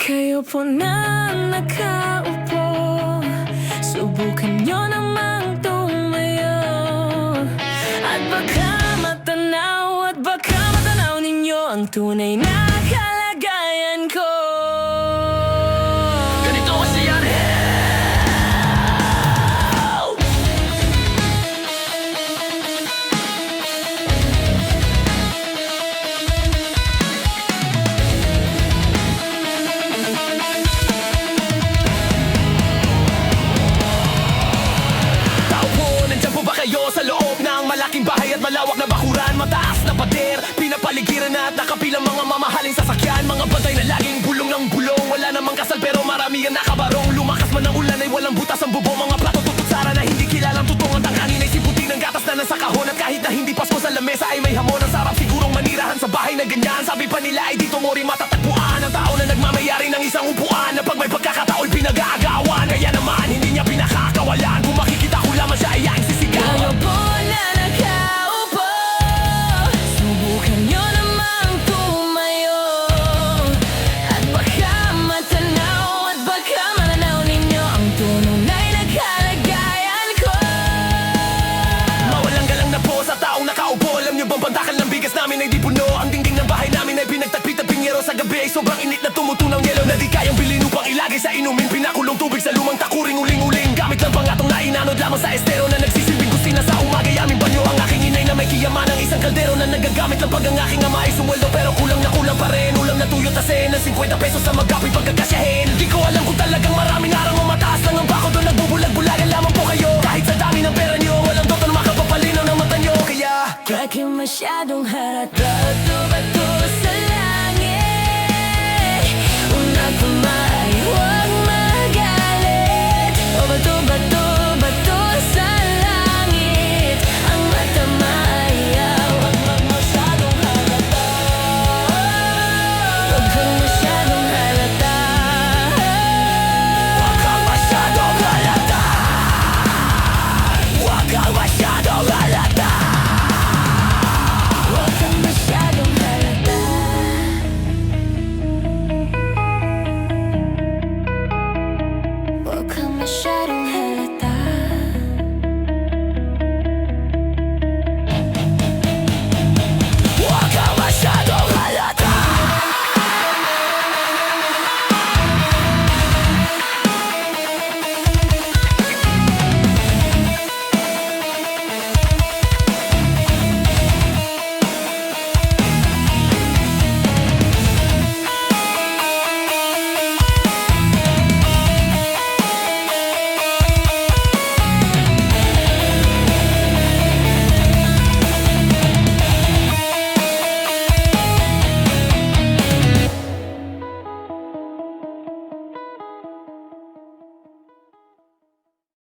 Kayo po na nakaupo, subukan nyo namang tumayo. At baka matanaw ninyo ang tunay na kalagayan ko. Ganito kasi yan. Sa loob ng malaking bahay at malawak na bakuran, mataas na pader, pinapaligiran na at nakapilang mga mamahaling sasakyan. Mga bantay na laging bulong ng bulong, wala namang kasal pero marami ang nakabarong. Lumakas man ang ulan ay walang butas ang bubong, mga plato tututsara na hindi kilalang tutong. Ang tanghanin ay siputing ng gatas na nasa kahon, at kahit na hindi Pasko sa lamesa ay may hamon. Ang sarap sigurong manirahan sa bahay na ganyan, sabi pa nila ay dito mo rin matatagpuan ang tao na nagmamayari ng isang upuan, na pag may pagkakatao'y pinag-aagawan. Kaya naman hindi niya pinakakawalan, kung makikita ko lamang siya ay aking sisigaw. Kayo po na nakaupo, subukan nyo namang tumayo. At baka matanaw ninyo ang tunay na kalagayan ko. Mawalang galang na po sa taong nakaupo. Alam nyo bang bantakal ng bigas namin ay di puno? Ang dingding ng bahay namin ay pinagtagpit-taping yero. Sa gabi ay sobrang init na tumutunaw yelo, na di kayang bilhin upang ilagay sa inumin. Pinakulong tubig sa lumang takuring uling-uling, gamit lang pangatong nainanod lamang sa estero na nagsisilbing kusina sa umaga. Aming banyo ang aking inay na may kiyaman ng isang kaldero, na nagagamit lang pag ang aking ama ay sumweldo. Pero kulang na kulang pa rin, ulam na tuyo tasin ng 50 pesos sa magapoy pagkakasyahin. Di ko alam kung talagang maraming arang o mataas lang ang bako doon. Nagbubulag-bulagan lamang po kayo, kahit sa dami ng pera nyo, walang doktor makapapalinaw ng mata nyo. Kaya wag kayong masyadong harata.